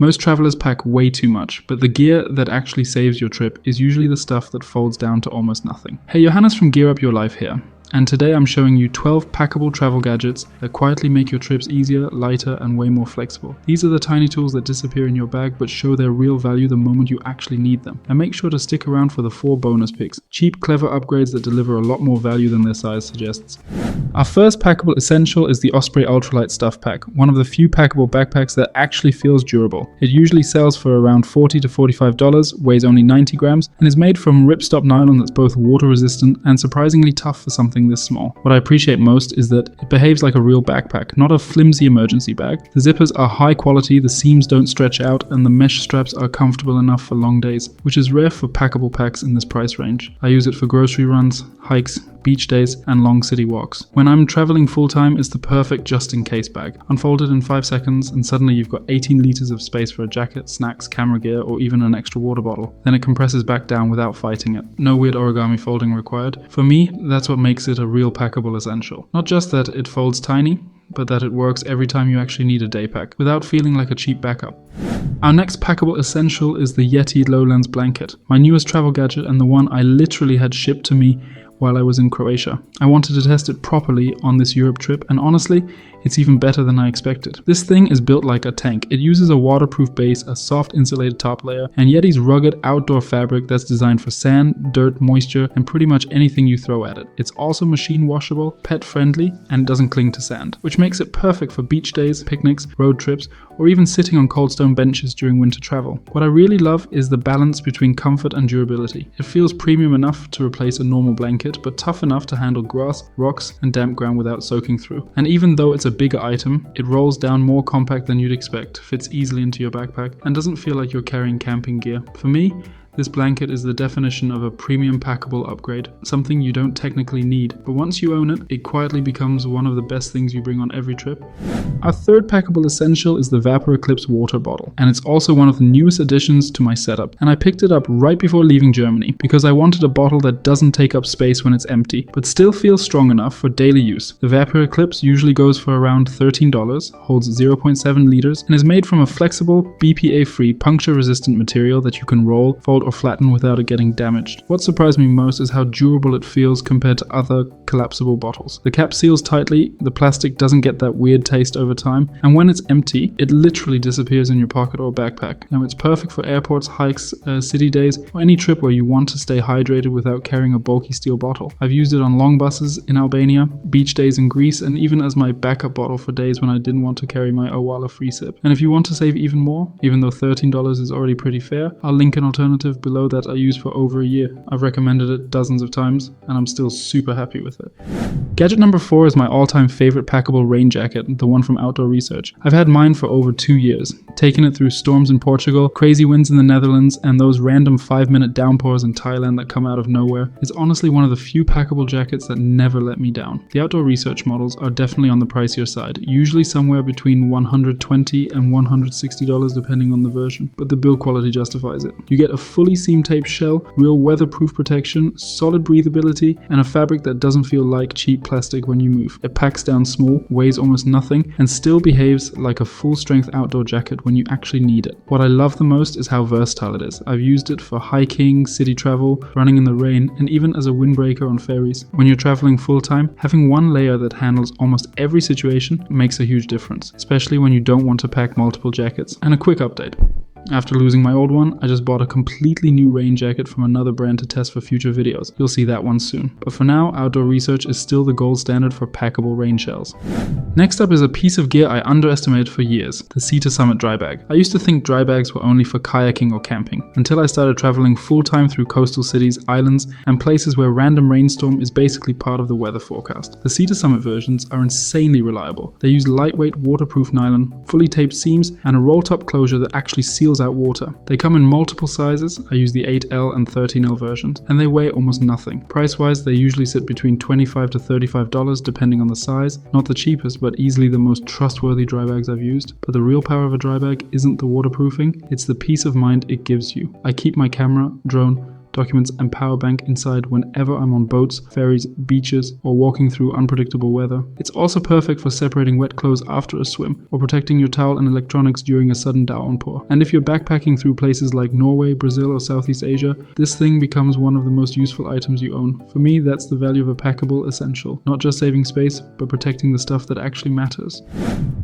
Most travelers pack way too much, but the gear that actually saves your trip is usually the stuff that folds down to almost nothing. Hey, Johannes from Gear Up Your Life here. And today I'm showing you 12 packable travel gadgets that quietly make your trips easier, lighter, and way more flexible. These are the tiny tools that disappear in your bag but show their real value the moment you actually need them. And make sure to stick around for the 4 bonus picks. Cheap, clever upgrades that deliver a lot more value than their size suggests. Our first packable essential is the Osprey Ultralight Stuff Pack, one of the few packable backpacks that actually feels durable. It usually sells for around $40 to $45, weighs only 90 grams, and is made from ripstop nylon that's both water resistant and surprisingly tough for something this small. What I appreciate most is that it behaves like a real backpack, not a flimsy emergency bag. The zippers are high quality, the seams don't stretch out, and the mesh straps are comfortable enough for long days, which is rare for packable packs in this price range. I use it for grocery runs, hikes, beach days, and long city walks. When I'm traveling full-time, it's the perfect just-in-case bag. Unfold it in 5 seconds and suddenly you've got 18 liters of space for a jacket, snacks, camera gear, or even an extra water bottle. Then it compresses back down without fighting it. No weird origami folding required. For me, that's what makes it a real packable essential. Not just that it folds tiny, but that it works every time you actually need a day pack, without feeling like a cheap backup. Our next packable essential is the YETI Lowlands blanket, my newest travel gadget and the one I literally had shipped to me while I was in Croatia. I wanted to test it properly on this Europe trip, and honestly, it's even better than I expected. This thing is built like a tank. It uses a waterproof base, a soft insulated top layer, and YETI's rugged outdoor fabric that's designed for sand, dirt, moisture, and pretty much anything you throw at it. It's also machine washable, pet friendly, and doesn't cling to sand, which makes it perfect for beach days, picnics, road trips, or even sitting on cold stone benches during winter travel. What I really love is the balance between comfort and durability. It feels premium enough to replace a normal blanket, but tough enough to handle grass, rocks, and damp ground without soaking through. And even though it's a bigger item, it rolls down more compact than you'd expect, fits easily into your backpack, and doesn't feel like you're carrying camping gear. For me, this blanket is the definition of a premium packable upgrade, something you don't technically need, but once you own it, it quietly becomes one of the best things you bring on every trip. Our third packable essential is the Vapur Eclipse water bottle, and it's also one of the newest additions to my setup, and I picked it up right before leaving Germany because I wanted a bottle that doesn't take up space when it's empty, but still feels strong enough for daily use. The Vapur Eclipse usually goes for around $13, holds 0.7 liters, and is made from a flexible, BPA-free, puncture-resistant material that you can roll, fold, or flatten without it getting damaged. What surprised me most is how durable it feels compared to other collapsible bottles. The cap seals tightly, the plastic doesn't get that weird taste over time, and when it's empty, it literally disappears in your pocket or backpack. Now it's perfect for airports, hikes, city days, or any trip where you want to stay hydrated without carrying a bulky steel bottle. I've used it on long buses in Albania, beach days in Greece, and even as my backup bottle for days when I didn't want to carry my Owala free sip. And if you want to save even more, even though $13 is already pretty fair, I'll link an alternative below that I used for over a year. I've recommended it dozens of times and I'm still super happy with it. Gadget number 4 is my all-time favorite packable rain jacket, the one from Outdoor Research. I've had mine for over 2 years, taking it through storms in Portugal, crazy winds in the Netherlands, and those random 5-minute downpours in Thailand that come out of nowhere. It's honestly one of the few packable jackets that never let me down. The Outdoor Research models are definitely on the pricier side, usually somewhere between $120 and $160 depending on the version, but the build quality justifies it. You get a fully seam tape shell, real weatherproof protection, solid breathability, and a fabric that doesn't feel like cheap plastic when you move. It packs down small, weighs almost nothing, and still behaves like a full-strength outdoor jacket when you actually need it. What I love the most is how versatile it is. I've used it for hiking, city travel, running in the rain, and even as a windbreaker on ferries. When you're traveling full-time, having one layer that handles almost every situation makes a huge difference, especially when you don't want to pack multiple jackets. And a quick update. After losing my old one, I just bought a completely new rain jacket from another brand to test for future videos. You'll see that one soon. But for now, Outdoor Research is still the gold standard for packable rain shells. Next up is a piece of gear I underestimated for years, the Sea to Summit dry bag. I used to think dry bags were only for kayaking or camping, until I started traveling full-time through coastal cities, islands, and places where random rainstorm is basically part of the weather forecast. The Sea to Summit versions are insanely reliable. They use lightweight waterproof nylon, fully taped seams, and a roll-top closure that actually seals out water. They come in multiple sizes. I use the 8L and 13L versions, and they weigh almost nothing. Price-wise, they usually sit between $25 to $35 depending on the size. Not the cheapest, but easily the most trustworthy dry bags I've used. But the real power of a dry bag isn't the waterproofing, it's the peace of mind it gives you. I keep my camera, drone, documents and power bank inside whenever I'm on boats, ferries, beaches, or walking through unpredictable weather. It's also perfect for separating wet clothes after a swim, or protecting your towel and electronics during a sudden downpour. And if you're backpacking through places like Norway, Brazil, or Southeast Asia, this thing becomes one of the most useful items you own. For me, that's the value of a packable essential. Not just saving space, but protecting the stuff that actually matters.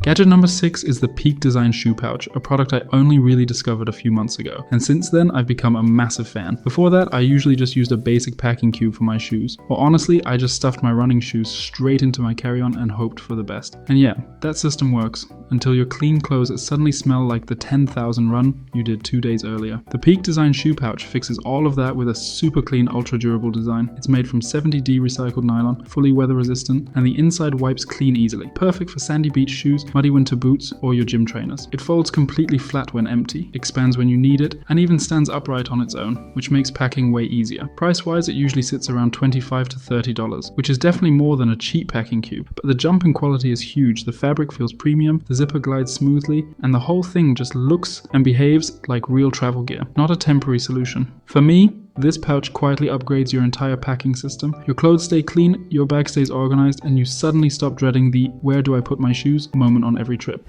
Gadget number 6 is the Peak Design shoe pouch, a product I only really discovered a few months ago. And since then, I've become a massive fan. Before that, I usually just used a basic packing cube for my shoes. Or honestly, I just stuffed my running shoes straight into my carry-on and hoped for the best. And yeah, that system works, until your clean clothes suddenly smell like the 10,000 run you did 2 days earlier. The Peak Design shoe pouch fixes all of that with a super clean, ultra durable design. It's made from 70D recycled nylon, fully weather resistant, and the inside wipes clean easily. Perfect for sandy beach shoes, muddy winter boots, or your gym trainers. It folds completely flat when empty, expands when you need it, and even stands upright on its own, which makes packing way easier. Price-wise, it usually sits around $25 to $30, which is definitely more than a cheap packing cube. But the jump in quality is huge. The fabric feels premium, the zipper glides smoothly, and the whole thing just looks and behaves like real travel gear, not a temporary solution. For me, this pouch quietly upgrades your entire packing system. Your clothes stay clean, your bag stays organized, and you suddenly stop dreading the "where do I put my shoes" moment on every trip.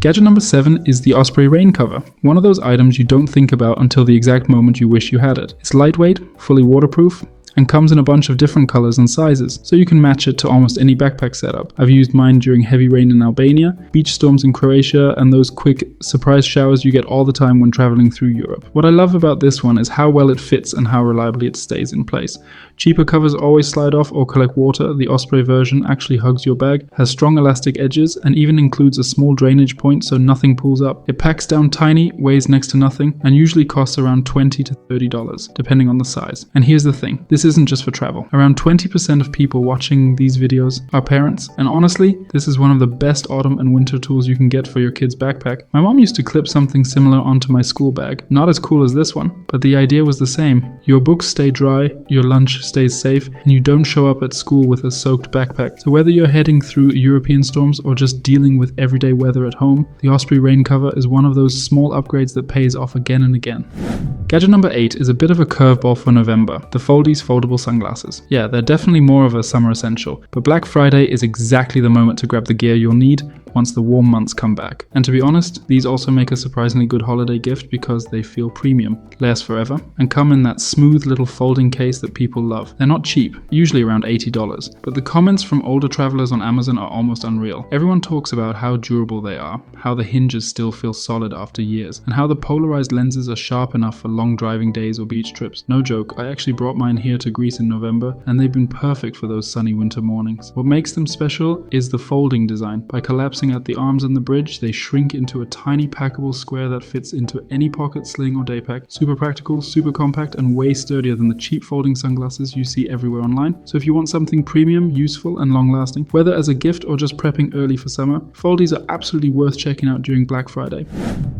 Gadget number 7 is the Osprey rain cover. One of those items you don't think about until the exact moment you wish you had it. It's lightweight, fully waterproof, and comes in a bunch of different colors and sizes, so you can match it to almost any backpack setup. I've used mine during heavy rain in Albania, beach storms in Croatia, and those quick surprise showers you get all the time when traveling through Europe. What I love about this one is how well it fits and how reliably it stays in place. Cheaper covers always slide off or collect water. The Osprey version actually hugs your bag, has strong elastic edges, and even includes a small drainage point so nothing pulls up. It packs down tiny, weighs next to nothing, and usually costs around $20 to $30, depending on the size. And here's the thing, this isn't just for travel. Around 20% of people watching these videos are parents, and honestly, this is one of the best autumn and winter tools you can get for your kid's backpack. My mom used to clip something similar onto my school bag. Not as cool as this one, but the idea was the same. Your books stay dry, your lunch stays safe, and you don't show up at school with a soaked backpack. So whether you're heading through European storms or just dealing with everyday weather at home, the Osprey rain cover is one of those small upgrades that pays off again and again. Gadget number 8 is a bit of a curveball for November, the Foldies foldable sunglasses. Yeah, they're definitely more of a summer essential, but Black Friday is exactly the moment to grab the gear you'll need once the warm months come back. And to be honest, these also make a surprisingly good holiday gift because they feel premium, last forever, and come in that smooth little folding case that people love. They're not cheap, usually around $80, but the comments from older travelers on Amazon are almost unreal. Everyone talks about how durable they are, how the hinges still feel solid after years, and how the polarized lenses are sharp enough for long driving days or beach trips. No joke, I actually brought mine here to Greece in November, and they've been perfect for those sunny winter mornings. What makes them special is the folding design. By collapsing at the arms and the bridge, they shrink into a tiny packable square that fits into any pocket, sling, or day pack. Super practical, super compact, and way sturdier than the cheap folding sunglasses you see everywhere online. So if you want something premium, useful, and long-lasting, whether as a gift or just prepping early for summer, Foldies are absolutely worth checking out during Black Friday.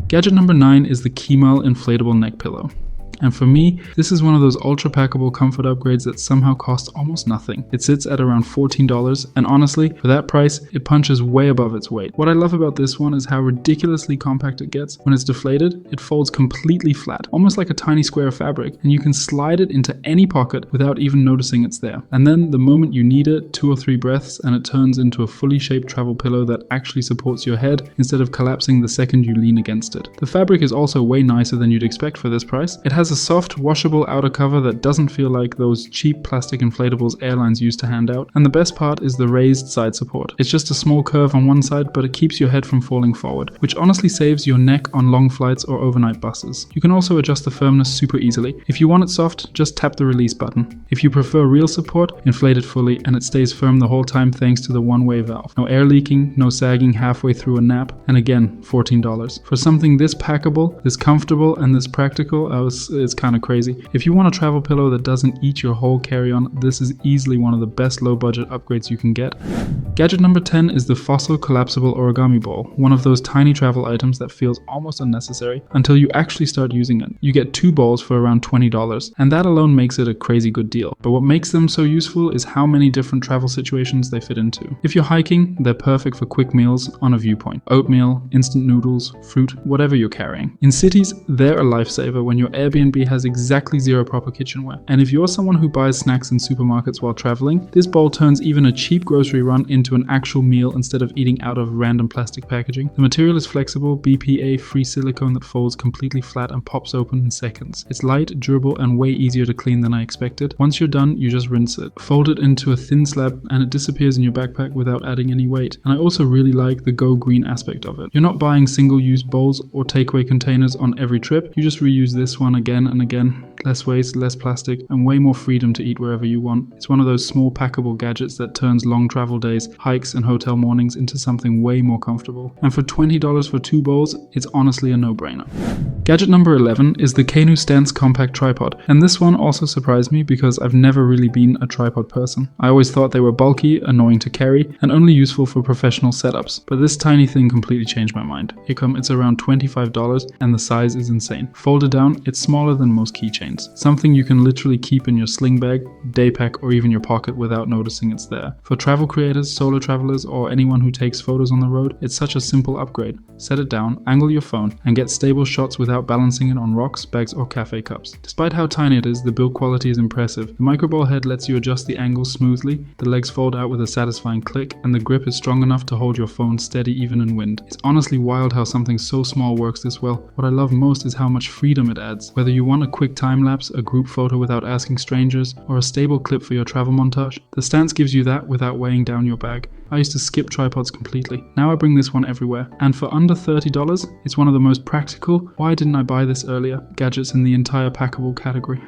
Gadget number 9 is the KeemaL inflatable neck pillow. And for me, this is one of those ultra packable comfort upgrades that somehow costs almost nothing. It sits at around $14, and honestly, for that price, it punches way above its weight. What I love about this one is how ridiculously compact it gets. When it's deflated, it folds completely flat, almost like a tiny square of fabric, and you can slide it into any pocket without even noticing it's there. And then the moment you need it, 2 or 3 breaths, and it turns into a fully shaped travel pillow that actually supports your head instead of collapsing the second you lean against it. The fabric is also way nicer than you'd expect for this price. It has a soft, washable outer cover that doesn't feel like those cheap plastic inflatables airlines used to hand out, and the best part is the raised side support. It's just a small curve on one side, but it keeps your head from falling forward, which honestly saves your neck on long flights or overnight buses. You can also adjust the firmness super easily. If you want it soft, just tap the release button. If you prefer real support, inflate it fully and it stays firm the whole time thanks to the one-way valve. No air leaking, no sagging halfway through a nap, and again, $14. For something this packable, this comfortable, and this practical, it's kind of crazy. If you want a travel pillow that doesn't eat your whole carry-on, this is easily one of the best low-budget upgrades you can get. Gadget number 10 is the Fossil Collapsible Origami Ball, one of those tiny travel items that feels almost unnecessary until you actually start using it. You get 2 balls for around $20, and that alone makes it a crazy good deal. But what makes them so useful is how many different travel situations they fit into. If you're hiking, they're perfect for quick meals on a viewpoint. Oatmeal, instant noodles, fruit, whatever you're carrying. In cities, they're a lifesaver when your Airbnb B has exactly 0 proper kitchenware. And if you're someone who buys snacks in supermarkets while traveling, this bowl turns even a cheap grocery run into an actual meal instead of eating out of random plastic packaging. The material is flexible, BPA-free silicone that folds completely flat and pops open in seconds. It's light, durable, and way easier to clean than I expected. Once you're done, you just rinse it. Fold it into a thin slab and it disappears in your backpack without adding any weight. And I also really like the go green aspect of it. You're not buying single-use bowls or takeaway containers on every trip. You just reuse this one again and again. Less waste, less plastic, and way more freedom to eat wherever you want. It's one of those small packable gadgets that turns long travel days, hikes, and hotel mornings into something way more comfortable. And for $20 for 2 bowls, it's honestly a no-brainer. Gadget number 11 is the KeemaL Stance Compact Tripod, and this one also surprised me because I've never really been a tripod person. I always thought they were bulky, annoying to carry, and only useful for professional setups, but this tiny thing completely changed my mind. It's around $25 and the size is insane. Folded down, it's smaller than most keychains. Something you can literally keep in your sling bag, day pack, or even your pocket without noticing it's there. For travel creators, solo travelers, or anyone who takes photos on the road, it's such a simple upgrade. Set it down, angle your phone, and get stable shots without balancing it on rocks, bags, or cafe cups. Despite how tiny it is, the build quality is impressive. The microball head lets you adjust the angle smoothly, the legs fold out with a satisfying click, and the grip is strong enough to hold your phone steady even in wind. It's honestly wild how something so small works this well. What I love most is how much freedom it adds. Whether you want a quick time lapse, a group photo without asking strangers, or a stable clip for your travel montage, the Stance gives you that without weighing down your bag. I used to skip tripods completely. Now I bring this one everywhere. And for under $30, it's one of the most practical, why didn't I buy this earlier, gadgets in the entire packable category.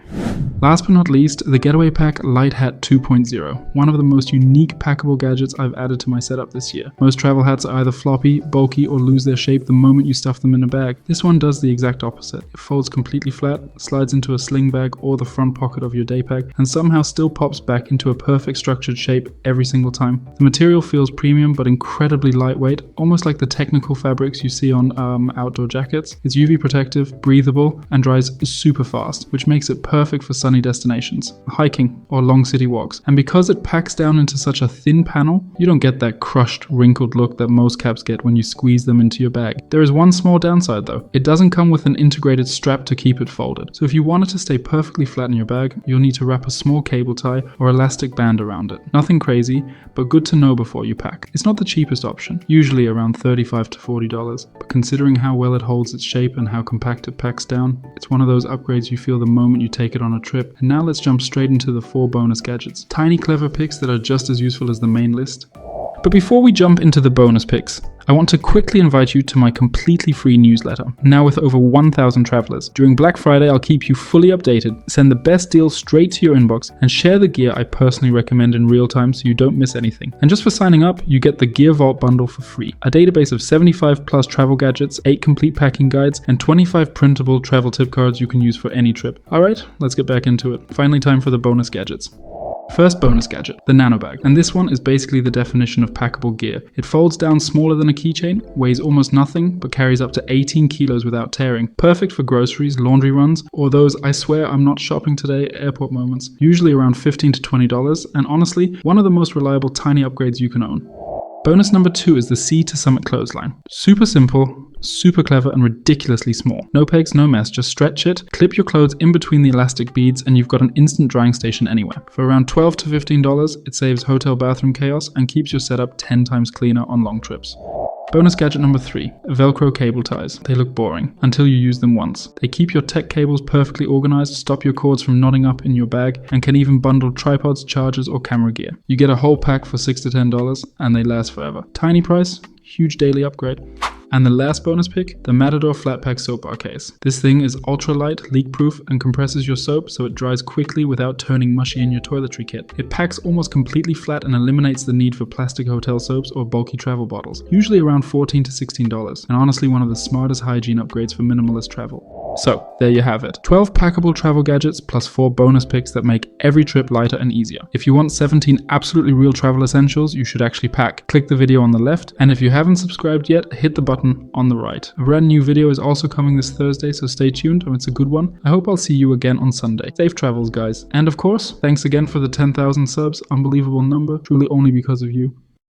Last but not least, the Getaway Pack Light Hat 2.0, one of the most unique packable gadgets I've added to my setup this year. Most travel hats are either floppy, bulky, or lose their shape the moment you stuff them in a bag. This one does the exact opposite. It folds completely flat, slides into a sling bag or the front pocket of your day pack, and somehow still pops back into a perfect structured shape every single time. The material feels premium but incredibly lightweight, almost like the technical fabrics you see on outdoor jackets. It's UV protective, breathable, and dries super fast, which makes it perfect for sunny destinations, hiking, or long city walks. And because it packs down into such a thin panel, you don't get that crushed, wrinkled look that most caps get when you squeeze them into your bag. There is one small downside though. It doesn't come with an integrated strap to keep it folded. So if you want it to stay perfectly flat in your bag, you'll need to wrap a small cable tie or elastic band around it. Nothing crazy, but good to know before you pack. It's not the cheapest option, usually around $35 to $40, but considering how well it holds its shape and how compact it packs down, it's one of those upgrades you feel the moment you take it on a trip. And now let's jump straight into the 4 bonus gadgets. Tiny clever picks that are just as useful as the main list. But before we jump into the bonus picks, I want to quickly invite you to my completely free newsletter, now with over 1,000 travelers. During Black Friday, I'll keep you fully updated, send the best deals straight to your inbox, and share the gear I personally recommend in real time so you don't miss anything. And just for signing up, you get the Gear Vault bundle for free. A database of 75 plus travel gadgets, 8 complete packing guides, and 25 printable travel tip cards you can use for any trip. Alright, let's get back into it. Finally, time for the bonus gadgets. First bonus gadget, the nano bag, and this one is basically the definition of packable gear. It folds down smaller than a keychain, weighs almost nothing, but carries up to 18 kilos without tearing. Perfect for groceries, laundry runs, or those I swear I'm not shopping today airport moments. Usually around $15 to $20, and honestly, one of the most reliable tiny upgrades you can own. Bonus number 2 is the Sea to Summit clothesline. Super simple, super clever, and ridiculously small. No pegs, no mess, just stretch it, clip your clothes in between the elastic beads, and you've got an instant drying station anywhere. For around $12 to $15, it saves hotel bathroom chaos and keeps your setup 10 times cleaner on long trips. Bonus gadget number 3, Velcro cable ties. They look boring until you use them once. They keep your tech cables perfectly organized, stop your cords from knotting up in your bag, and can even bundle tripods, chargers, or camera gear. You get a whole pack for $6 to $10, and they last forever. Tiny price, huge daily upgrade. And the last bonus pick, the Matador Flat Pack Soap Bar Case. This thing is ultralight, leak-proof, and compresses your soap so it dries quickly without turning mushy in your toiletry kit. It packs almost completely flat and eliminates the need for plastic hotel soaps or bulky travel bottles, usually around $14 to $16, and honestly one of the smartest hygiene upgrades for minimalist travel. So, there you have it. 12 packable travel gadgets plus 4 bonus picks that make every trip lighter and easier. If you want 17 absolutely real travel essentials you should actually pack, click the video on the left, and if you haven't subscribed yet, hit the button on the right. A brand new video is also coming this Thursday, so stay tuned, and it's a good one. I hope I'll see you again on Sunday. Safe travels, guys. And of course, thanks again for the 10,000 subs, unbelievable number, truly only because of you.